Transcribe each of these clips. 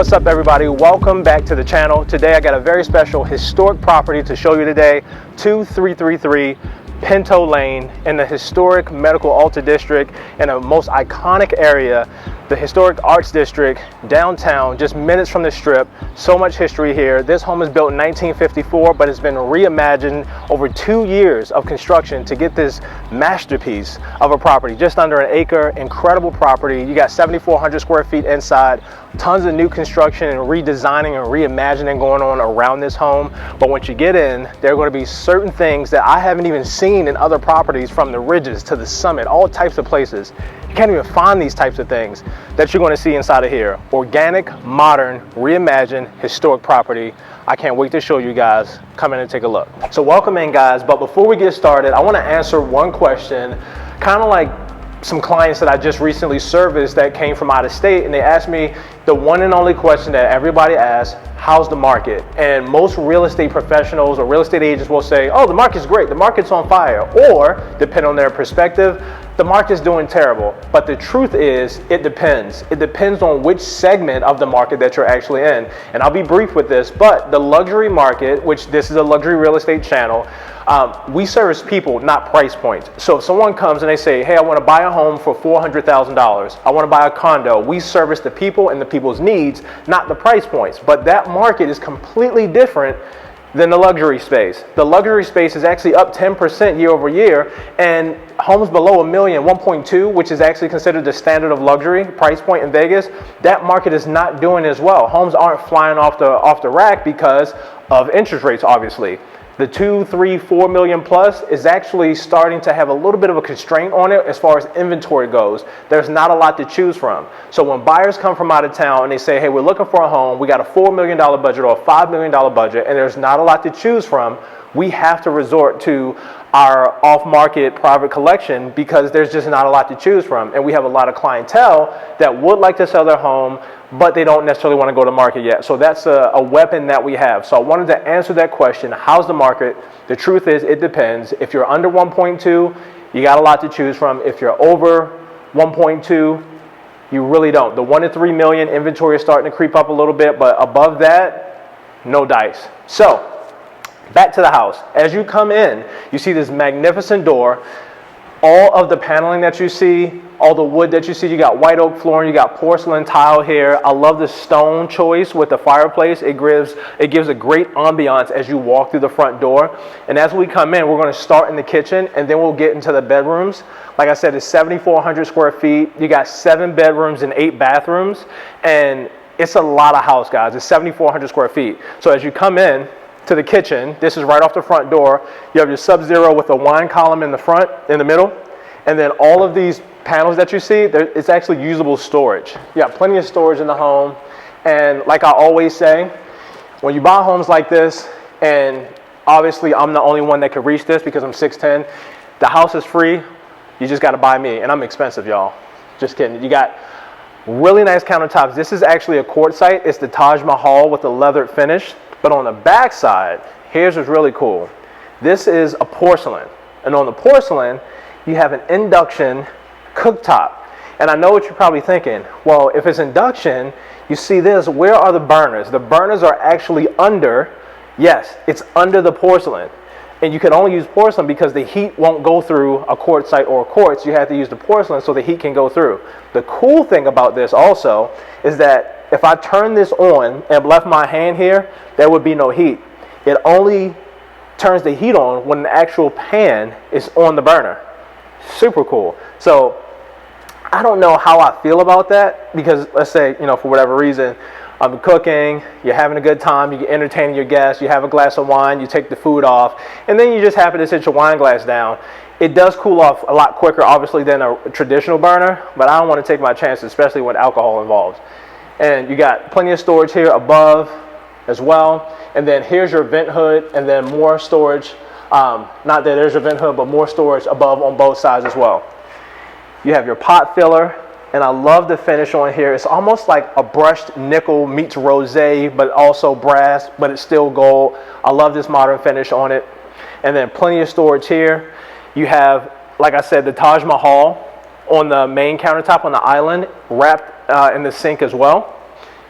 What's up, everybody? Welcome back to the channel. Today I got a very special historic property to show you today. 2333 Pinto Lane in the historic Medical Alta District in a most iconic area, the historic Arts District, downtown, just minutes from the Strip. So much history here. This home is built in 1954, but it's been reimagined over 2 years of construction to get this masterpiece of a property, just under an acre. Incredible property. You got 7,400 square feet inside, tons of new construction and redesigning and reimagining going on around this home. But once you get in, there are going to be certain things that I haven't even seen in other properties, from the ridges to the summit, all types of places. You can't even find these types of things that you're going to see inside of here. Organic, modern, reimagined, historic property. I can't wait to show you guys. Come in and take a look. So welcome in, guys. But before we get started, I want to answer one question, kind of like some clients that I just recently serviced that came from out of state, and they asked me the one and only question that everybody asks: how's the market? And most real estate professionals or real estate agents will say, oh, the market's great, the market's on fire, or depending on their perspective, the market's doing terrible. But the truth is, it depends. It depends on which segment of the market that you're actually in. And I'll be brief with this, but the luxury market, which this is a luxury real estate channel, we service people, not price points. So if someone comes and they say, hey, I want to buy a home for $400,000, I want to buy a condo, we service the people and the people's needs, not the price points. But that market is completely different than the luxury space. The luxury space is actually up 10% year over year, and homes below $1 million, 1.2, which is actually considered the standard of luxury price point in Vegas, that market is not doing as well. Homes aren't flying off the rack because of interest rates, obviously. The 2, 3, 4 million plus is actually starting to have a little bit of a constraint on it as far as inventory goes. There's not a lot to choose from. So when buyers come from out of town and they say, hey, we're looking for a home, we got a $4 million budget or a $5 million budget, and there's not a lot to choose from, we have to resort to our off-market private collection because there's just not a lot to choose from. And we have a lot of clientele that would like to sell their home, but they don't necessarily want to go to market yet. So that's a weapon that we have. So I wanted to answer that question: how's the market? The truth is, it depends. If you're under 1.2, you got a lot to choose from. If you're over 1.2, you really don't. The 1 to 3 million inventory is starting to creep up a little bit, but above that, no dice. So back to the house. As you come in, you see this magnificent door. All of the paneling that you see, all the wood that you see, you got white oak flooring, you got porcelain tile here. I love the stone choice with the fireplace. It gives a great ambiance as you walk through the front door. And as we come in, we're going to start in the kitchen, and then we'll get into the bedrooms. Like I said, it's 7,400 square feet. You got 7 bedrooms and 8 bathrooms. And it's a lot of house, guys. It's 7,400 square feet. So as you come in to the kitchen, this is right off the front door. You have your Sub-Zero with a wine column in the front, in the middle, and then all of these panels that you see, it's actually usable storage. You got plenty of storage in the home. And like I always say, when you buy homes like this, and obviously I'm the only one that could reach this because I'm 6'10", the house is free. You just got to buy me, and I'm expensive, y'all. Just kidding. You got really nice countertops. This is actually a quartzite. It's the Taj Mahal with a leathered finish. But on the back side, here's what's really cool. This is a porcelain. And on the porcelain, you have an induction cooktop. And I know what you're probably thinking. Well, if it's induction, you see this, where are the burners? The burners are actually under, yes, it's under the porcelain. And you can only use porcelain because the heat won't go through a quartzite or a quartz. You have to use the porcelain so the heat can go through. The cool thing about this also is that if I turn this on and left my hand here, there would be no heat. It only turns the heat on when the actual pan is on the burner. Super cool. So I don't know how I feel about that, because let's say, for whatever reason, I'm cooking, you're having a good time, you're entertaining your guests, you have a glass of wine, you take the food off, and then you just happen to sit your wine glass down. It does cool off a lot quicker, obviously, than a traditional burner, but I don't want to take my chances, especially when alcohol involved. And you got plenty of storage here above as well. And then here's your vent hood, and then more storage. Not that there's your vent hood, but more storage above on both sides as well. You have your pot filler, and I love the finish on here. It's almost like a brushed nickel meets rosé, but also brass, but it's still gold. I love this modern finish on it. And then plenty of storage here. You have, like I said, the Taj Mahal on the main countertop on the island, wrapped in the sink as well.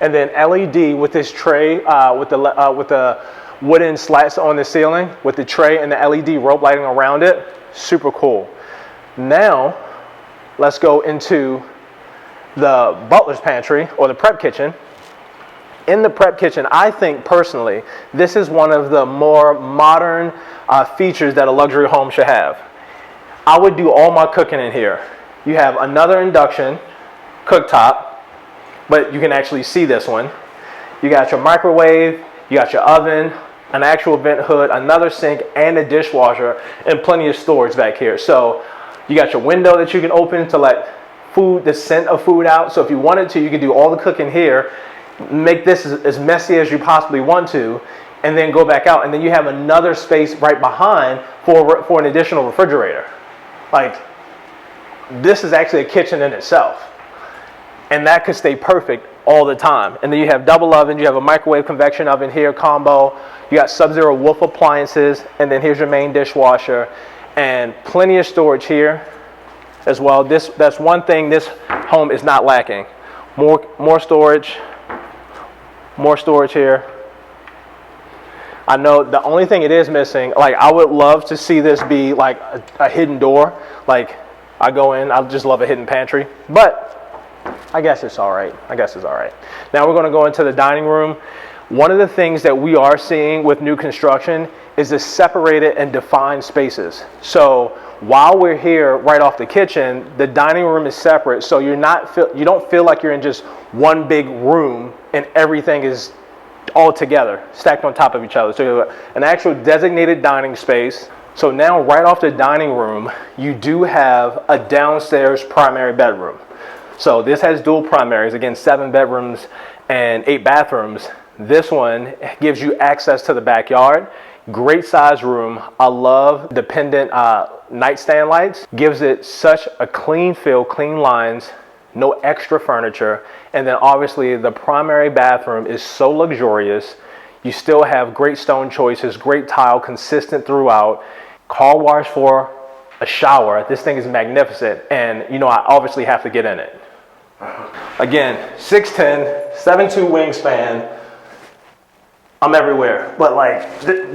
And then LED with this tray, with the wooden slats on the ceiling, with the tray and the LED rope lighting around it. Super cool. Now, let's go into the butler's pantry or the prep kitchen. In the prep kitchen, I think personally, this is one of the more modern features that a luxury home should have. I would do all my cooking in here. You have another induction cooktop, but you can actually see this one. You got your microwave, you got your oven, an actual vent hood, another sink, and a dishwasher, and plenty of storage back here. So you got your window that you can open to let the scent of food out. So if you wanted to, you could do all the cooking here, make this as messy as you possibly want to, and then go back out. And then you have another space right behind for an additional refrigerator. Like, this is actually a kitchen in itself. And that could stay perfect all the time. And then you have double ovens, you have a microwave convection oven here combo, you got Sub-Zero Wolf appliances, and then here's your main dishwasher, and plenty of storage here as well. That's one thing this home is not lacking. More storage here. I know the only thing it is missing, like, I would love to see this be like a hidden door. Like, I go in, I just love a hidden pantry, but I guess it's all right. Now we're going to go into the dining room. One of the things that we are seeing with new construction is the separated and defined spaces. So while we're here right off the kitchen, the dining room is separate, so you don't feel like you're in just one big room and everything is all together, stacked on top of each other. So you have an actual designated dining space. So now right off the dining room, you do have a downstairs primary bedroom. So this has dual primaries, again, 7 bedrooms and 8 bathrooms. This one gives you access to the backyard. Great size room. I love the pendant nightstand lights. Gives it such a clean feel, clean lines, no extra furniture. And then obviously the primary bathroom is so luxurious. You still have great stone choices, great tile, consistent throughout. Car wash for a shower. This thing is magnificent. And you know, I obviously have to get in it. Again, 6'10", 7'2" wingspan. I'm everywhere, but like,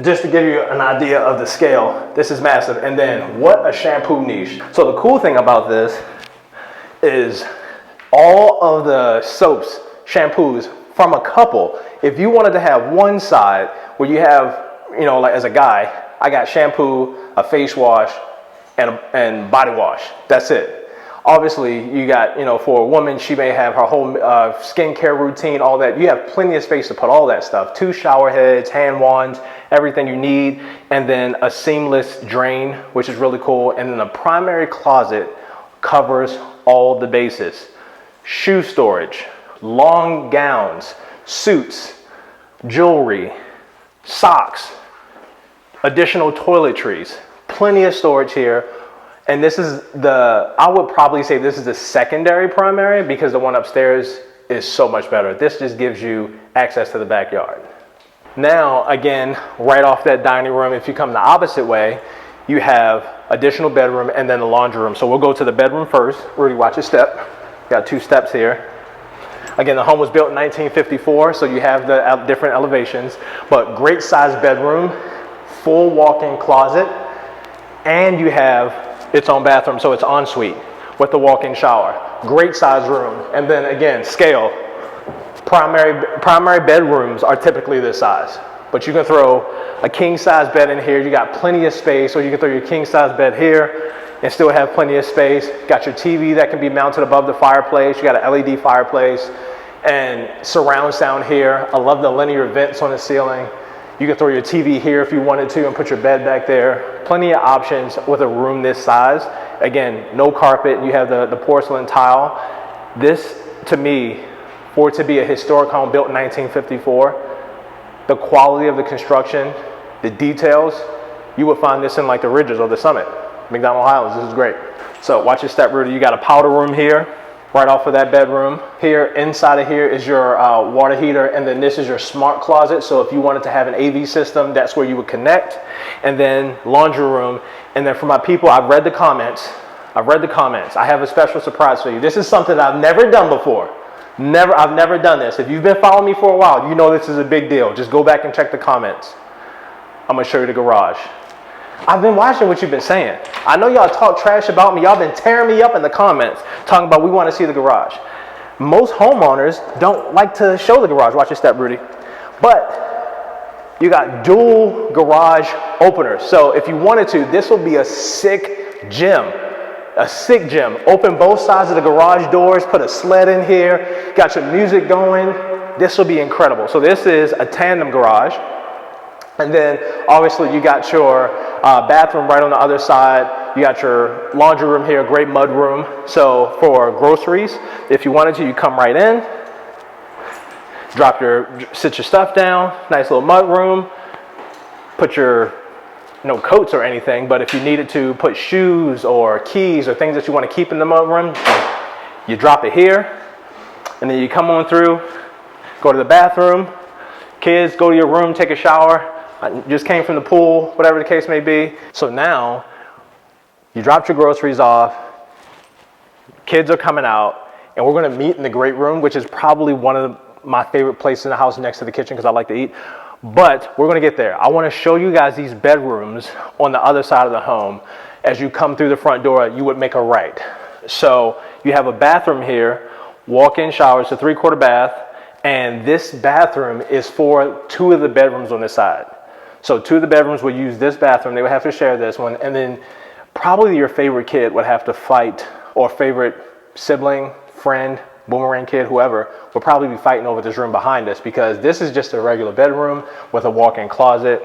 just to give you an idea of the scale, this is massive. And then what a shampoo niche. So the cool thing about this is all of the soaps, shampoos from a couple. If you wanted to have one side where you have, you know, like as a guy, I got shampoo, a face wash, and body wash. That's it. Obviously, you got, you know, for a woman, she may have her whole skincare routine, all that. You have plenty of space to put all that stuff. 2 shower heads, hand wands, everything you need. And then a seamless drain, which is really cool. And then the primary closet covers all the bases. Shoe storage, long gowns, suits, jewelry, socks, additional toiletries, plenty of storage here. And this is I would probably say this is the secondary primary, because the one upstairs is so much better. This just gives you access to the backyard. Now, again, right off that dining room, if you come the opposite way, you have additional bedroom and then the laundry room. So we'll go to the bedroom first. Rudy, watch your step. Got 2 steps here. Again, the home was built in 1954, so you have the different elevations, but great size bedroom, full walk-in closet, and you have its own bathroom, so it's ensuite with the walk-in shower. Great size room. And then again, scale. Primary bedrooms are typically this size, but you can throw a king size bed in here. You got plenty of space, or you can throw your king size bed here and still have plenty of space. Got your TV that can be mounted above the fireplace. You got an LED fireplace and surround sound here. I love the linear vents on the ceiling. You can throw your TV here if you wanted to and put your bed back there. Plenty of options with a room this size. Again, no carpet. You have the porcelain tile. This, to me, for it to be a historic home built in 1954, the quality of the construction, the details, you would find this in like the Ridges or the Summit. McDonald Highlands, this is great. So watch your step, Rudy. You got a powder room here, right off of that bedroom. Here, inside of here is your water heater, and then this is your smart closet. So if you wanted to have an AV system, that's where you would connect. And then laundry room. And then for my people, I've read the comments. I have a special surprise for you. This is something I've never done before. I've never done this. If you've been following me for a while, you know this is a big deal. Just go back and check the comments. I'm gonna show you the garage. I've been watching what you've been saying. I know y'all talk trash about me. Y'all been tearing me up in the comments, talking about we want to see the garage. Most homeowners don't like to show the garage. Watch your step, Rudy. But you got dual garage openers. So if you wanted to, this will be a sick gym. A sick gym. Open both sides of the garage doors, put a sled in here, got your music going. This will be incredible. So this is a tandem garage. And then obviously you got your bathroom right on the other side. You got your laundry room here, great mud room. So for groceries, if you wanted to, you come right in, sit your stuff down, nice little mud room, put your, no coats or anything, but if you needed to put shoes or keys or things that you want to keep in the mud room, you drop it here, and then you come on through, go to the bathroom, kids, go to your room, take a shower. I just came from the pool, whatever the case may be. So now, you dropped your groceries off, kids are coming out, and we're gonna meet in the great room, which is probably one of my favorite places in the house next to the kitchen because I like to eat. But we're gonna get there. I wanna show you guys these bedrooms on the other side of the home. As you come through the front door, you would make a right. So you have a bathroom here, walk-in shower, it's a 3/4 bath, and this bathroom is for 2 of the bedrooms on this side. So 2 of the bedrooms will use this bathroom. They would have to share this one. And then probably your favorite kid would have to fight, or favorite sibling, friend, boomerang kid, whoever, will probably be fighting over this room behind us because this is just a regular bedroom with a walk-in closet.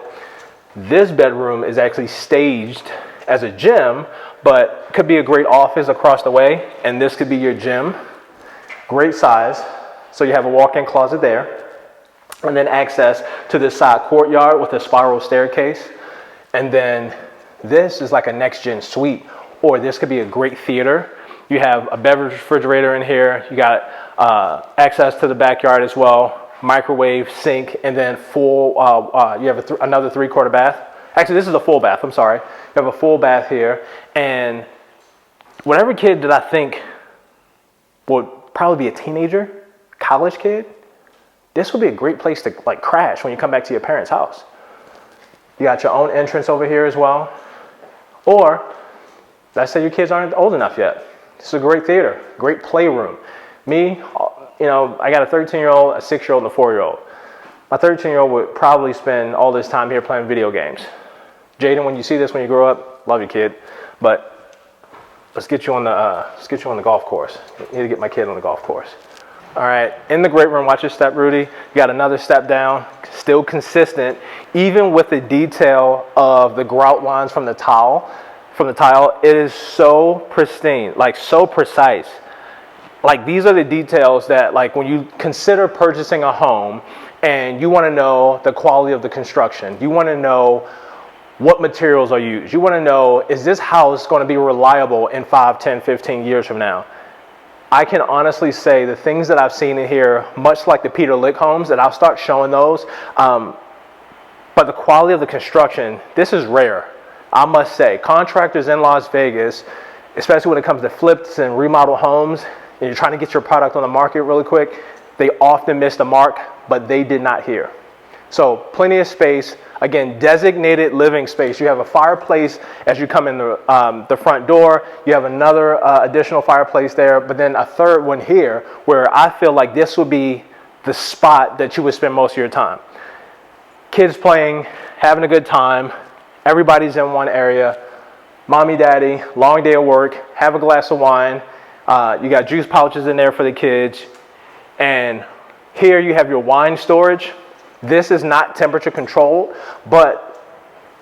This bedroom is actually staged as a gym, but could be a great office across the way. And this could be your gym. Great size. So you have a walk-in closet there. And then access to this side courtyard with a spiral staircase. And then this is like a next-gen suite, or this could be a great theater. You have a beverage refrigerator in here. You got access to the backyard as well, microwave, sink, and then full, you have another 3/4 bath. Actually, this is a full bath, I'm sorry. You have a full bath here. And whatever kid that I think would probably be a teenager, college kid, this would be a great place to like crash when you come back to your parents' house. You got your own entrance over here as well. Or, let's say your kids aren't old enough yet. This is a great theater, great playroom. Me, you know, I got a 13-year-old, a 6-year-old, and a 4-year-old. My 13-year-old would probably spend all this time here playing video games. Jaden, when you see this when you grow up, love you, kid. But let's get you on the golf course. I need to get my kid on the golf course. All right, in the great room, watch your step, Rudy. You got another step down, still consistent, even with the detail of the grout lines from the tile. It is so pristine, like so precise. Like these are the details that, like when you consider purchasing a home and you want to know the quality of the construction, you want to know what materials are used, you want to know, is this house going to be reliable in 5, 10, 15 years from now? I can honestly say the things that I've seen in here, much like the Peter Lick homes, that I'll start showing those, but the quality of the construction, this is rare. I must say, contractors in Las Vegas, especially when it comes to flips and remodel homes, and you're trying to get your product on the market really quick, they often miss the mark, but they did not here. So plenty of space. Again, designated living space. You have a fireplace as you come in the front door. You have another additional fireplace there, but then a third one here where I feel like this would be the spot that you would spend most of your time. Kids playing, having a good time. Everybody's in one area. Mommy, daddy, long day of work, have a glass of wine. You got juice pouches in there for the kids. And here you have your wine storage. This is not temperature controlled, but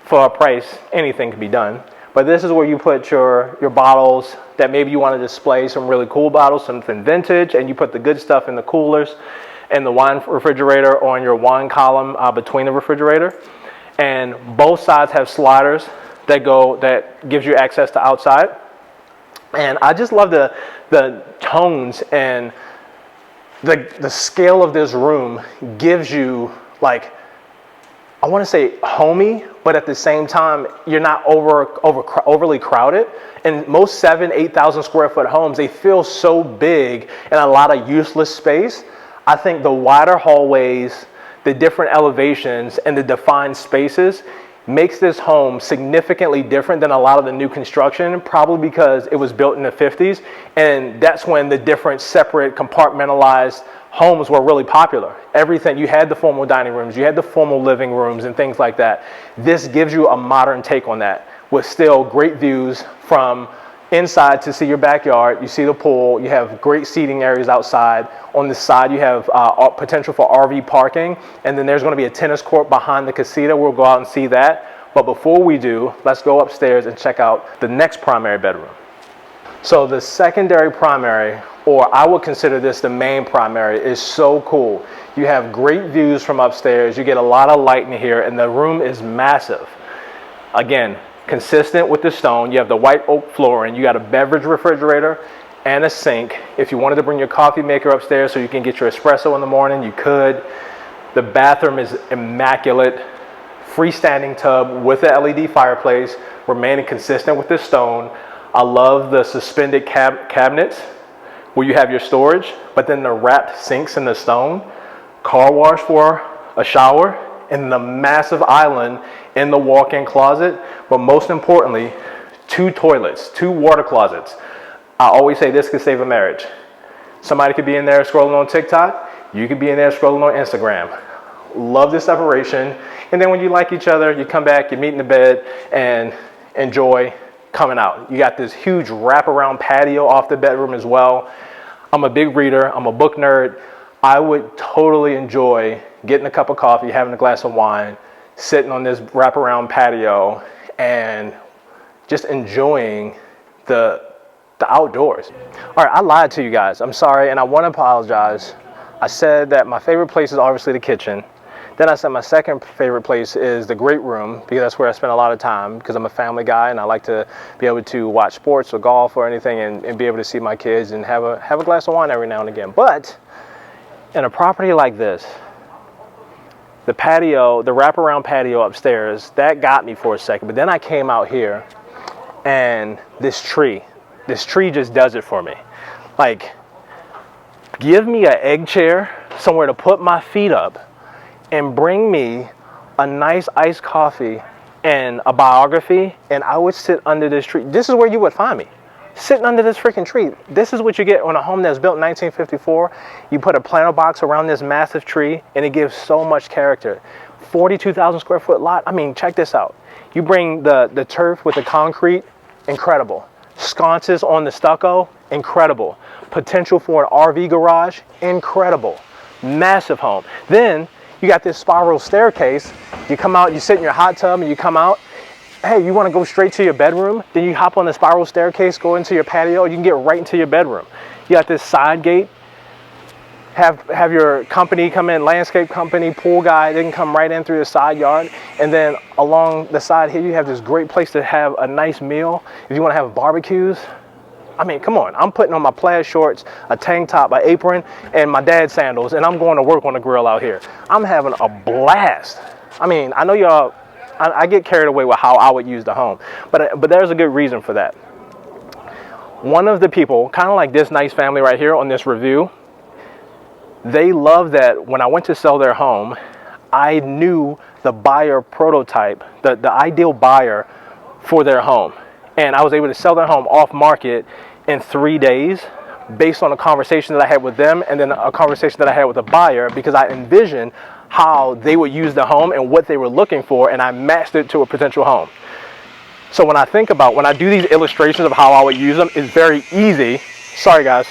for a price, anything can be done. But this is where you put your bottles that maybe you want to display, some really cool bottles, something vintage, and you put the good stuff in the coolers and the wine refrigerator or in your wine column between the refrigerator. And both sides have sliders that gives you access to outside. And I just love the tones and the scale of this room gives you like I want to say homey, but at the same time, you're not overly crowded. And most 8,000 square foot homes, they feel so big and a lot of useless space. I think the wider hallways, the different elevations, and the defined spaces makes this home significantly different than a lot of the new construction, probably because it was built in the 50s. And that's when the different separate compartmentalized homes were really popular. Everything, you had the formal dining rooms, you had the formal living rooms and things like that. This gives you a modern take on that with still great views from inside to see your backyard. You see the pool, you have great seating areas outside. On the side, you have potential for RV parking, and then there's going to be a tennis court behind the casita. We'll go out and see that. But before we do, let's go upstairs and check out the next primary bedroom. So the secondary primary, or I would consider this the main primary, is so cool. You have great views from upstairs. You get a lot of light in here, and the room is massive. Again, consistent with the stone. You have the white oak flooring. You got a beverage refrigerator and a sink. If you wanted to bring your coffee maker upstairs so you can get your espresso in the morning, you could. The bathroom is immaculate. Freestanding tub with a LED fireplace, remaining consistent with the stone. I love the suspended cabinets where you have your storage, but then the wrapped sinks in the stone. Car wash for a shower, and the massive island in the walk-in closet. But most importantly, 2 toilets, 2 water closets. I always say this could save a marriage. Somebody could be in there scrolling on TikTok. You could be in there scrolling on Instagram. Love the separation. And then when you like each other, you come back, you meet in the bed, and enjoy coming out. You got this huge wraparound patio off the bedroom as well. I'm a big reader. I'm a book nerd. I would totally enjoy getting a cup of coffee, having a glass of wine, sitting on this wraparound patio, and just enjoying the outdoors. All right, I lied to you guys. I'm sorry, and I want to apologize. I said that my favorite place is obviously the kitchen. Then I said my second favorite place is the great room, because that's where I spend a lot of time, because I'm a family guy and I like to be able to watch sports or golf or anything and be able to see my kids and have a glass of wine every now and again. But in a property like this, the patio, the wraparound patio upstairs, that got me for a second. But then I came out here and this tree just does it for me. Like, give me an egg chair, somewhere to put my feet up, and bring me a nice iced coffee and a biography, and I would sit under this tree. This is where you would find me, sitting under this freaking tree. This is what you get on a home that's built in 1954. You put a planter box around this massive tree, and it gives so much character. 42,000 square foot lot. I mean, check this out. You bring the turf with the concrete, incredible. Sconces on the stucco, incredible. Potential for an RV garage, incredible. Massive home. Then you got this spiral staircase. You come out, you sit in your hot tub, and you come out. Hey, you want to go straight to your bedroom? Then you hop on the spiral staircase, go into your patio. You can get right into your bedroom. You got this side gate. Have your company come in, landscape company, pool guy. They can come right in through the side yard. And then along the side here, you have this great place to have a nice meal. If you want to have barbecues. I mean, come on. I'm putting on my plaid shorts, a tank top, an apron, and my dad's sandals, and I'm going to work on the grill out here. I'm having a blast. I mean, I know y'all, I get carried away with how I would use the home, but there's a good reason for that. One of the people, kind of like this nice family right here on this review, they love that when I went to sell their home, I knew the buyer prototype, the ideal buyer for their home. And I was able to sell their home off market in 3 days based on a conversation that I had with them, and then a conversation that I had with the buyer, because I envisioned how they would use the home and what they were looking for, and I matched it to a potential home. So when I do these illustrations of how I would use them, it's very easy. Sorry guys,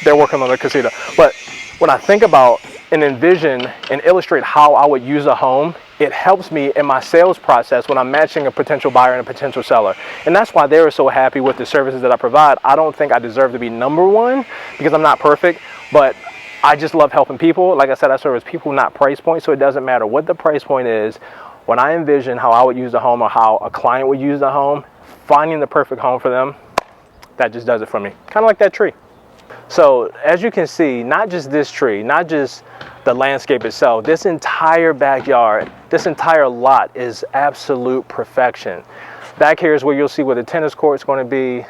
they're working on the casita. But when I think about and envision and illustrate how I would use a home, it helps me in my sales process when I'm matching a potential buyer and a potential seller. And that's why they're so happy with the services that I provide. I don't think I deserve to be number one because I'm not perfect, but I just love helping people. Like I said, I service people, not price points, so it doesn't matter what the price point is. When I envision how I would use the home or how a client would use the home, finding the perfect home for them, that just does it for me. Kind of like that tree. So as you can see, not just this tree, not just the landscape itself. This entire backyard, this entire lot is absolute perfection. Back here is where you'll see where the tennis court is going to be,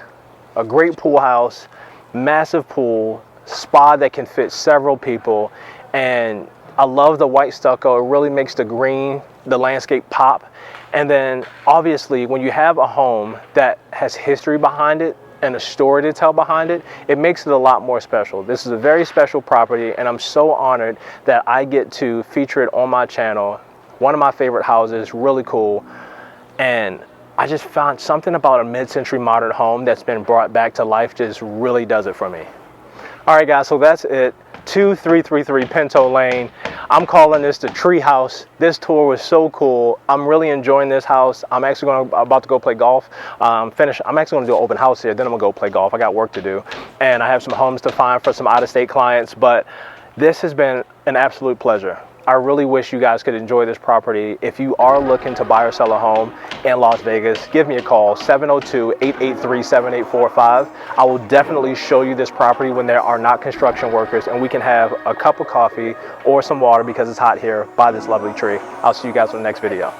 a great pool house, massive pool, spa that can fit several people, and I love the white stucco. It really makes the green, the landscape pop. And then obviously when you have a home that has history behind it and a story to tell behind it, it makes it a lot more special. This is a very special property, and I'm so honored that I get to feature it on my channel. One of my favorite houses, really cool. And I just found something about a mid-century modern home that's been brought back to life just really does it for me. All right, guys, so that's it. 2333 Pinto Lane. I'm calling this the tree house. This tour was so cool. I'm really enjoying this house. I'm actually about to go play golf. I'm actually going to do an open house here. Then I'm going to go play golf. I got work to do. And I have some homes to find for some out-of-state clients. But this has been an absolute pleasure. I really wish you guys could enjoy this property. If you are looking to buy or sell a home in Las Vegas, give me a call, 702-883-7845. I will definitely show you this property when there are not construction workers, and we can have a cup of coffee or some water because it's hot here by this lovely tree. I'll see you guys in the next video.